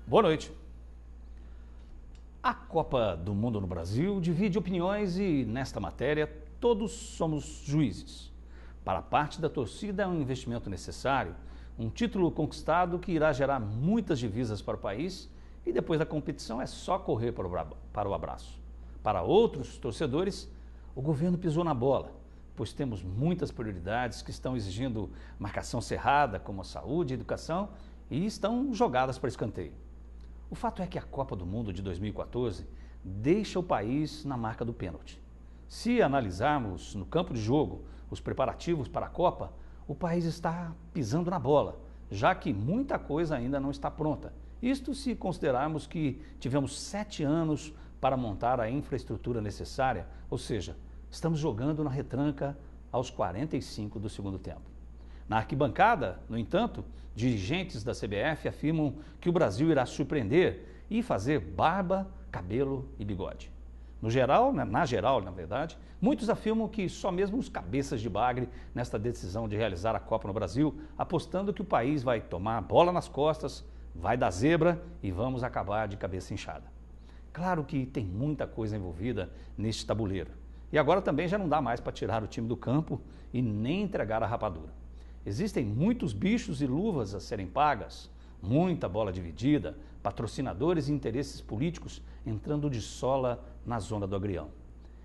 Boa noite. A Copa do Mundo no Brasil divide opiniões e, nesta matéria, todos somos juízes. Para parte da torcida é um investimento necessário, um título conquistado que irá gerar muitas divisas para o país e depois da competição é só correr para o abraço. Para outros torcedores, o governo pisou na bola, pois temos muitas prioridades que estão exigindo marcação cerrada, como a saúde e a educação, e estão jogadas para escanteio. O fato é que a Copa do Mundo de 2014 deixa o país na marca do pênalti. Se analisarmos no campo de jogo os preparativos para a Copa, o país está pisando na bola, já que muita coisa ainda não está pronta. Isto se considerarmos que tivemos 7 anos para montar a infraestrutura necessária, ou seja, estamos jogando na retranca aos 45 do segundo tempo. Na arquibancada, no entanto, dirigentes da CBF afirmam que o Brasil irá surpreender e fazer barba, cabelo e bigode. Na geral, na verdade, muitos afirmam que só mesmo os cabeças de bagre nesta decisão de realizar a Copa no Brasil, apostando que o país vai tomar a bola nas costas, vai dar zebra e vamos acabar de cabeça inchada. Claro que tem muita coisa envolvida neste tabuleiro. E agora também já não dá mais para tirar o time do campo e nem entregar a rapadura. Existem muitos bichos e luvas a serem pagas, muita bola dividida, patrocinadores e interesses políticos entrando de sola na zona do agrião.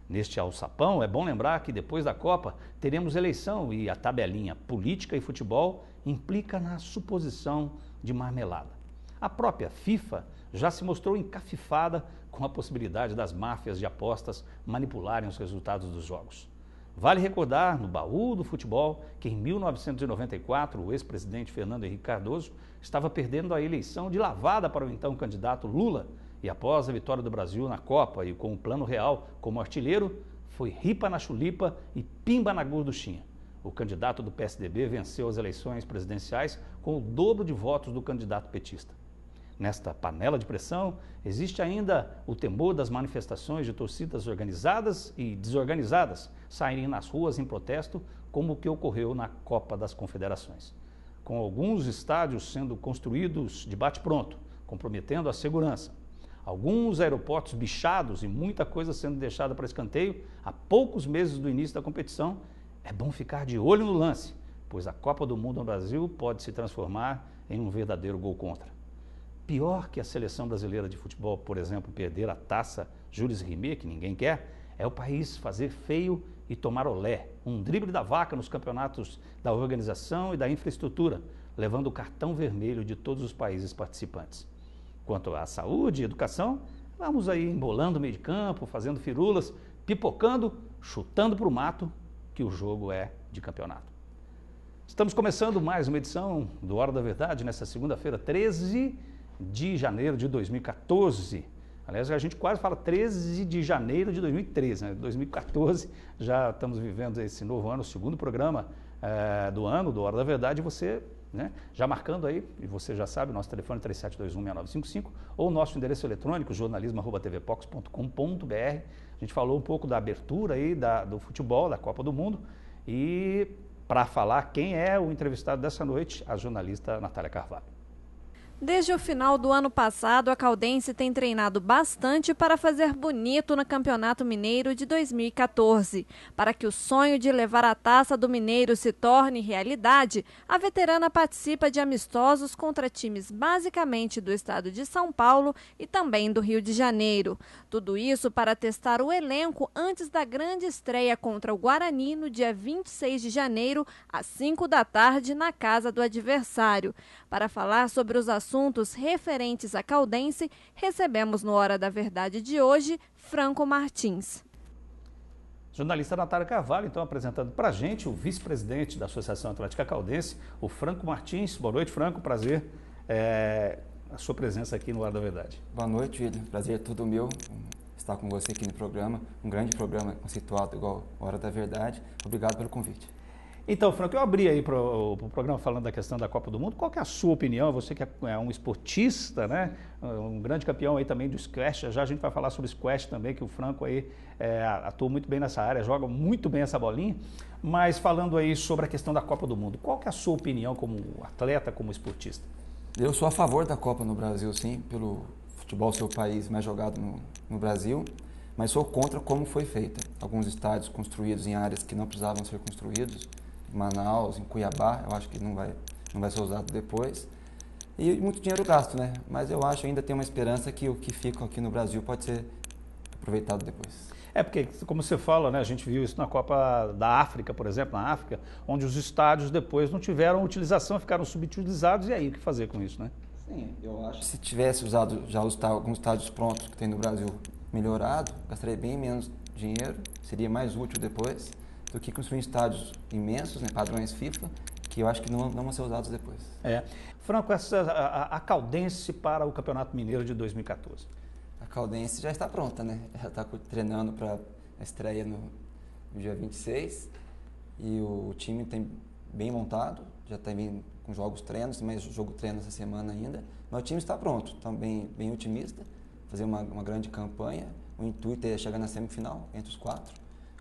Neste alçapão, é bom lembrar que depois da Copa teremos eleição e a tabelinha política e futebol implica na suposição de marmelada. A própria FIFA já se mostrou encafifada com a possibilidade das máfias de apostas manipularem os resultados dos jogos. Vale recordar, no baú do futebol, que em 1994 o ex-presidente Fernando Henrique Cardoso estava perdendo a eleição de lavada para o então candidato Lula e após a vitória do Brasil na Copa e com o Plano Real como artilheiro, foi ripa na chulipa e pimba na gorduchinha. O candidato do PSDB venceu as eleições presidenciais com o dobro de votos do candidato petista. Nesta panela de pressão, existe ainda o temor das manifestações de torcidas organizadas e desorganizadas saírem nas ruas em protesto, como o que ocorreu na Copa das Confederações. Com alguns estádios sendo construídos de bate-pronto, comprometendo a segurança, alguns aeroportos bichados e muita coisa sendo deixada para escanteio, a poucos meses do início da competição, é bom ficar de olho no lance, pois a Copa do Mundo no Brasil pode se transformar em um verdadeiro gol contra. Pior que a seleção brasileira de futebol, por exemplo, perder a taça Jules Rimet, que ninguém quer, é o país fazer feio e tomar olé, um drible da vaca nos campeonatos da organização e da infraestrutura, levando o cartão vermelho de todos os países participantes. Quanto à saúde e educação, vamos aí embolando o meio de campo, fazendo firulas, pipocando, chutando para o mato, que o jogo é de campeonato. Estamos começando mais uma edição do Hora da Verdade, nesta segunda-feira, 13 de janeiro de 2014. Aliás, a gente quase fala 13 de janeiro de 2013, né? 2014, já estamos vivendo esse novo ano, o segundo programa do ano, do Hora da Verdade, e você, né, já marcando aí, e você já sabe, nosso telefone é 37216955, ou nosso endereço eletrônico, jornalismo@tvpox.com.br. A gente falou um pouco da abertura aí do futebol, da Copa do Mundo, e para falar quem é o entrevistado dessa noite, a jornalista Natália Carvalho. Desde o final do ano passado, a Caldense tem treinado bastante para fazer bonito no Campeonato Mineiro de 2014. Para que o sonho de levar a taça do Mineiro se torne realidade, a veterana participa de amistosos contra times basicamente do estado de São Paulo e também do Rio de Janeiro. Tudo isso para testar o elenco antes da grande estreia contra o Guarani no dia 26 de janeiro, às 5 da tarde, na casa do adversário. Para falar sobre os assuntos referentes à Caldense, recebemos no Hora da Verdade de hoje, Franco Martins. Jornalista Natália Carvalho, então, apresentando para a gente o vice-presidente da Associação Atlética Caldense, o Franco Martins. Boa noite, Franco, prazer a sua presença aqui no Hora da Verdade. Boa noite, William, prazer é todo meu estar com você aqui no programa, um grande programa conceituado igual Hora da Verdade. Obrigado pelo convite. Então, Franco, eu abri aí para o programa falando da questão da Copa do Mundo. Qual que é a sua opinião? Você que é um esportista, né? Um grande campeão aí também do squash. Já a gente vai falar sobre squash também, que o Franco aí atua muito bem nessa área, joga muito bem essa bolinha. Mas falando aí sobre a questão da Copa do Mundo, qual que é a sua opinião como atleta, como esportista? Eu sou a favor da Copa no Brasil, sim, pelo futebol ser o país mais jogado no Brasil, mas sou contra como foi feita. Alguns estádios construídos em áreas que não precisavam ser construídos, em Manaus, em Cuiabá, eu acho que não vai ser usado depois. E muito dinheiro gasto, né? Mas eu acho ainda tem uma esperança que o que fica aqui no Brasil pode ser aproveitado depois. Porque, como você fala, né, a gente viu isso na Copa da África, por exemplo, na África, onde os estádios depois não tiveram utilização, ficaram subutilizados, e aí o que fazer com isso, né? Sim, eu acho que se tivesse usado já alguns estádios prontos que tem no Brasil melhorado, gastaria bem menos dinheiro, seria mais útil depois, do que construir estádios imensos, né, padrões FIFA, que eu acho que não vão ser usados depois. Franco, a Caldense para o Campeonato Mineiro de 2014. A Caldense já está pronta, né? Já está treinando para a estreia no dia 26 e o time tem bem montado, já está com jogos treinos, mais jogo treino essa semana ainda, mas o time está pronto, está bem otimista, fazer uma grande campanha, o intuito é chegar na semifinal, entre os 4,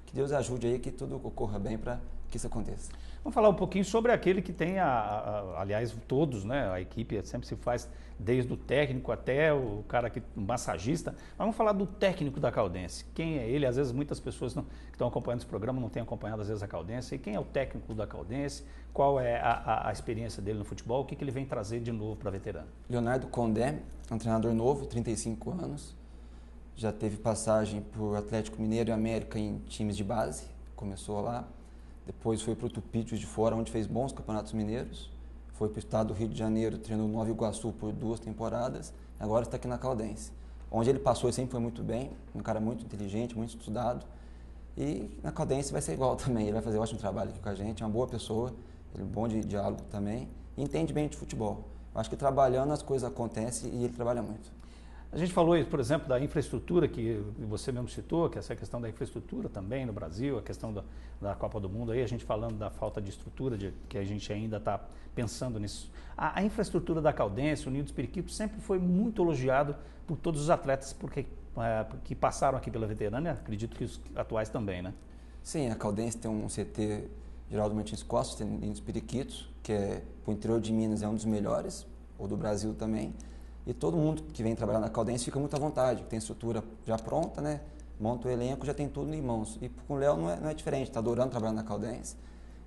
que Deus ajude aí que tudo ocorra bem para que isso aconteça. Vamos falar um pouquinho sobre aquele que tem, aliás, todos, né? A equipe sempre se faz, desde o técnico até o cara o massagista. Mas vamos falar do técnico da Caldense. Quem é ele? Às vezes muitas pessoas que estão acompanhando esse programa não têm acompanhado às vezes a Caldense. E quem é o técnico da Caldense? Qual é a experiência dele no futebol? O que ele vem trazer de novo para veterano? Leonardo Condé, um treinador novo, 35 anos. Já teve passagem por Atlético Mineiro e América em times de base. Começou lá. Depois foi para o Tupi de Fora, onde fez bons campeonatos mineiros. Foi para o estado do Rio de Janeiro, treinou no Nova Iguaçu por 2 temporadas. Agora está aqui na Caldense. Onde ele passou, ele sempre foi muito bem. Um cara muito inteligente, muito estudado. E na Caldense vai ser igual também. Ele vai fazer um ótimo trabalho aqui com a gente. É uma boa pessoa, ele é bom de diálogo também. E entende bem de futebol. Eu acho que trabalhando as coisas acontecem e ele trabalha muito. A gente falou, por exemplo, da infraestrutura que você mesmo citou, que essa questão da infraestrutura também no Brasil, a questão da Copa do Mundo, aí a gente falando da falta de estrutura, que a gente ainda está pensando nisso. A infraestrutura da Caldense, o Unidos Periquitos, sempre foi muito elogiado por todos os atletas que passaram aqui pela veterana, acredito que os atuais também, né? Sim, a Caldense tem um CT Geraldo Martins Costa, tem Unidos Periquitos, que para o interior de Minas é um dos melhores, ou do Brasil também. E todo mundo que vem trabalhar na Caldense fica muito à vontade, tem estrutura já pronta, né? Monta o elenco, já tem tudo em mãos. E com o Léo não é diferente, está adorando trabalhar na Caldense.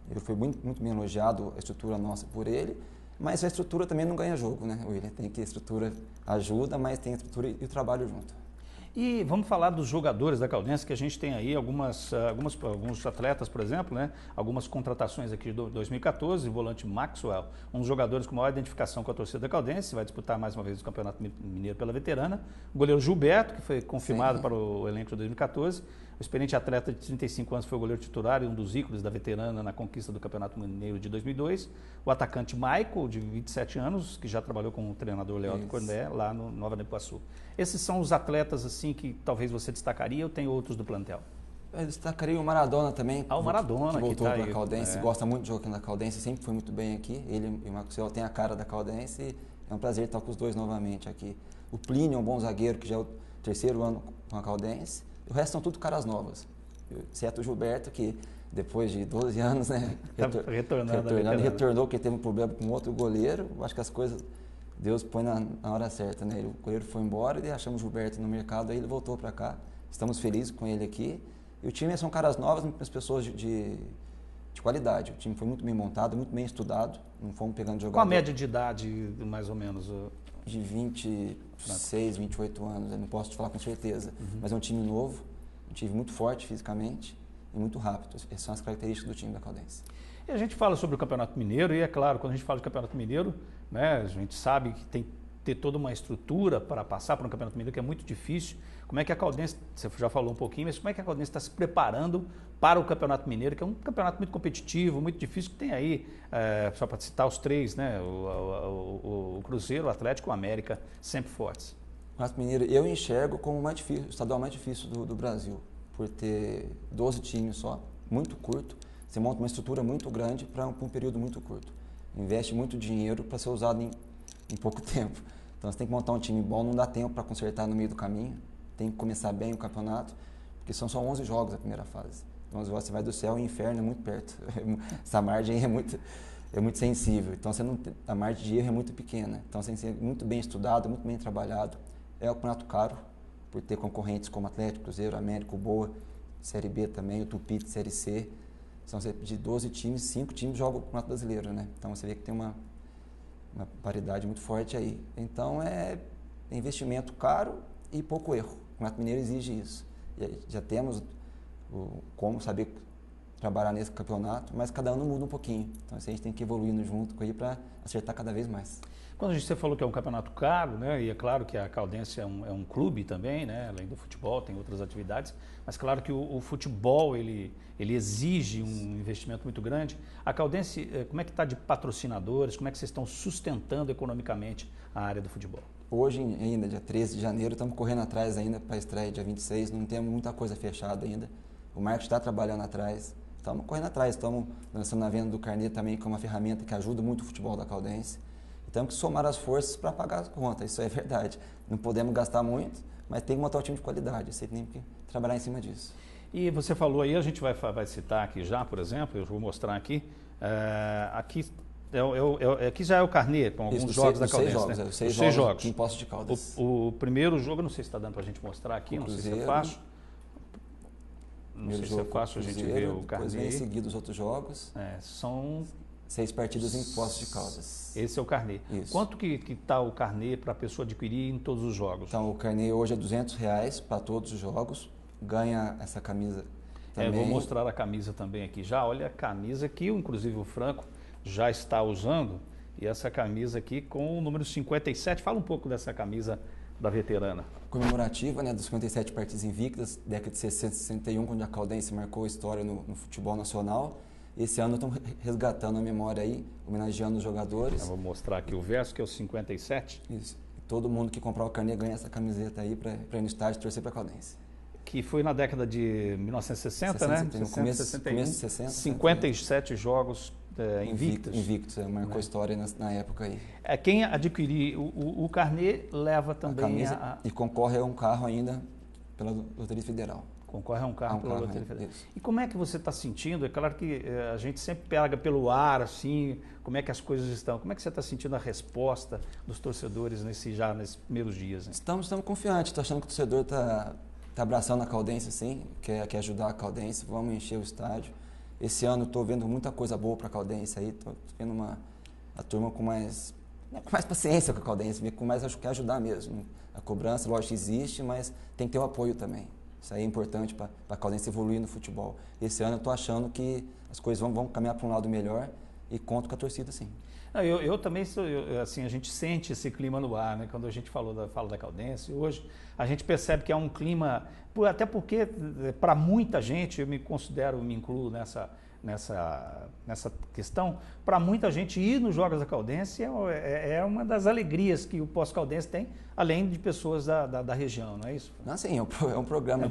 Ele foi muito bem elogiado, a estrutura nossa por ele, mas a estrutura também não ganha jogo, né, William? Tem que a estrutura ajuda, mas tem a estrutura e o trabalho junto. E vamos falar dos jogadores da Caldense, que a gente tem aí alguns atletas, por exemplo, né? Algumas contratações aqui de 2014, o volante Maxwell, um dos jogadores com maior identificação com a torcida da Caldense, vai disputar mais uma vez o Campeonato Mineiro pela veterana. O goleiro Gilberto, que foi confirmado para o elenco de 2014. O experiente atleta de 35 anos foi o goleiro titular e um dos ícones da veterana na conquista do Campeonato Mineiro de 2002. O atacante Michael, de 27 anos, que já trabalhou com o treinador Leandro Condé, lá no Nova Iguaçu. Esses são os atletas assim que talvez você destacaria ou tem outros do plantel? Eu destacaria o Maradona também. O Maradona, que voltou tá para a Caldense, gosta muito de jogar na Caldense, sempre foi muito bem aqui. Ele e o Maxwell têm a cara da Caldense e é um prazer estar com os dois novamente aqui. O Plínio é um bom zagueiro, que já é o 3º ano com a Caldense. O resto são tudo caras novas, exceto o Gilberto, que depois de 12 anos, né, retornou, porque teve um problema com outro goleiro. Acho que as coisas Deus põe na hora certa, né? O goleiro foi embora e achamos o Gilberto no mercado, aí ele voltou para cá. Estamos felizes com ele aqui. E o time são caras novas, muitas pessoas de qualidade. O time foi muito bem montado, muito bem estudado. Não fomos pegando jogador. Qual a média de idade, mais ou menos? De 26, 28 anos, eu não posso te falar com certeza. Mas é um time novo, um time muito forte fisicamente e muito rápido. Essas são as características do time da Caldense. E a gente fala sobre o Campeonato Mineiro, e é claro, quando a gente fala de Campeonato Mineiro, né, a gente sabe que tem que ter toda uma estrutura para passar para um Campeonato Mineiro, que é muito difícil. Como é que a Caldense, você já falou um pouquinho, mas como é que a Caldense está se preparando para o Campeonato Mineiro, que é um campeonato muito competitivo, muito difícil, que tem aí, só para citar os 3, né, o Cruzeiro, o Atlético e o América, sempre fortes. O Campeonato Mineiro eu enxergo como o estadual mais difícil do Brasil, por ter 12 times só, muito curto. Você monta uma estrutura muito grande para um período muito curto. Investe muito dinheiro para ser usado em pouco tempo. Então você tem que montar um time bom, não dá tempo para consertar no meio do caminho. Tem que começar bem o campeonato, porque são só 11 jogos a primeira fase. Então você vai do céu ao inferno, é muito perto. Essa margem é muito sensível. Então a margem de erro é muito pequena. Então tem que ser muito bem estudado, muito bem trabalhado. É um campeonato caro, por ter concorrentes como Atlético, Cruzeiro, América, o Boa, Série B também, o Tupi de Série C. São de 12 times, 5 times jogam o Campeonato Brasileiro, né? Então você vê que tem uma paridade muito forte aí. Então é investimento caro e pouco erro. O Campeonato Mineiro exige isso. E já temos como saber trabalhar nesse campeonato, mas cada ano muda um pouquinho. Então assim, a gente tem que ir evoluindo junto com ele para acertar cada vez mais. Quando você falou que é um campeonato caro, né, e é claro que a Caldense é um clube também, né, além do futebol, tem outras atividades, mas claro que o futebol ele exige um investimento muito grande. A Caldense, como é que está de patrocinadores, como é que vocês estão sustentando economicamente a área do futebol? Hoje, ainda, dia 13 de janeiro, estamos correndo atrás ainda para a estreia dia 26, não temos muita coisa fechada ainda. O marketing está trabalhando atrás, estamos correndo atrás, estamos lançando a venda do carnê também, que é uma ferramenta que ajuda muito o futebol da Caldense. Temos que somar as forças para pagar as contas, isso é verdade. Não podemos gastar muito, mas tem que montar um time de qualidade, você tem que trabalhar em cima disso. E você falou aí, a gente vai citar aqui já, por exemplo, eu vou mostrar aqui, aqui já é o carnê, com alguns jogos da Caldense, né? Os 6 jogos em Poços de Caldas. O primeiro jogo, não sei se está dando para a gente mostrar aqui, não sei se é fácil. Não sei se é fácil a gente ver o carnê. Em seguida os outros jogos. São 6 partidas em Poços de Caldas. Esse é o carnê. Isso. Quanto que está o carnê para a pessoa adquirir em todos os jogos? Então, o carnê hoje é R$200 para todos os jogos. Ganha essa camisa também. Vou mostrar a camisa também aqui já. Olha a camisa que, inclusive, o Franco já está usando. E essa camisa aqui com o número 57. Fala um pouco dessa camisa da veterana. Comemorativa, né, dos 57 partidas invictas, década de 60-61, quando a Caldense marcou história no futebol nacional. Esse ano estamos resgatando a memória aí, homenageando os jogadores. Eu vou mostrar aqui o verso, que é o 57. Isso. Todo mundo que comprar o carnê ganha essa camiseta aí para ir no estádio torcer para a Caldense. Que foi na década de 1960, né? 61, começo de 60. 57 jogos invictos. Invictos, marcou história na época aí. Quem adquirir o carnê leva também e concorre a um carro ainda pela Loteria Federal. Concorre a um carro pela Loteria Federal. E como é que você está sentindo? É claro que a gente sempre pega pelo ar, assim, como é que as coisas estão. Como é que você está sentindo a resposta dos torcedores nesses primeiros dias? Né? Estamos confiantes, estou achando que o torcedor está abraçando a Caldense, sim, quer ajudar a Caldense, vamos encher o estádio. Esse ano estou vendo muita coisa boa para a Caldense aí, estou vendo a turma com mais paciência com a Caldense, com mais quer ajudar mesmo. A cobrança, lógico, existe, mas tem que ter o apoio também. Isso aí é importante para a Caldense evoluir no futebol. Esse ano eu estou achando que as coisas vão caminhar para um lado melhor e conto com a torcida, sim. Eu também, assim, a gente sente esse clima no ar, né? Quando a gente fala da Caldense, hoje a gente percebe que é um clima, até porque para muita gente, eu me incluo nessa questão, para muita gente ir nos Jogos da Caldense é uma das alegrias que o Pós-Caldense tem, além de pessoas da região, não é isso? Não, sim, é um programa,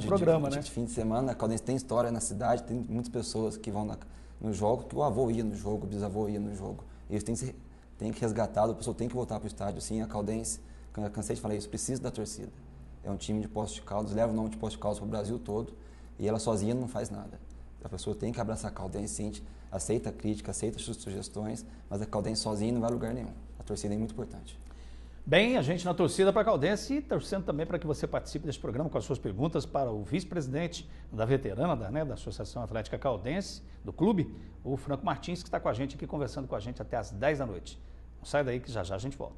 né? de fim de semana. A Caldense tem história na cidade, tem muitas pessoas que vão no jogo, que o avô ia no jogo, o bisavô ia no jogo. Eles têm que resgatar, a pessoa tem que voltar para o estádio, sim. A Caldense, eu cansei de falar isso, precisa da torcida. É um time de Poços de Caldas, leva o nome de Poços de Caldas para o Brasil todo, e ela sozinha não faz nada. A pessoa tem que abraçar a Caldense, sim, aceita a crítica, aceita as sugestões, mas a Caldense sozinha não vai a lugar nenhum. A torcida é muito importante. Bem, a gente na torcida para a Caldense e torcendo também para que você participe desse programa com as suas perguntas para o vice-presidente da veterana, da Associação Atlética Caldense, do clube, o Franco Martins, que está com a gente aqui conversando com a gente até às 10 da noite. Não sai daí que já a gente volta.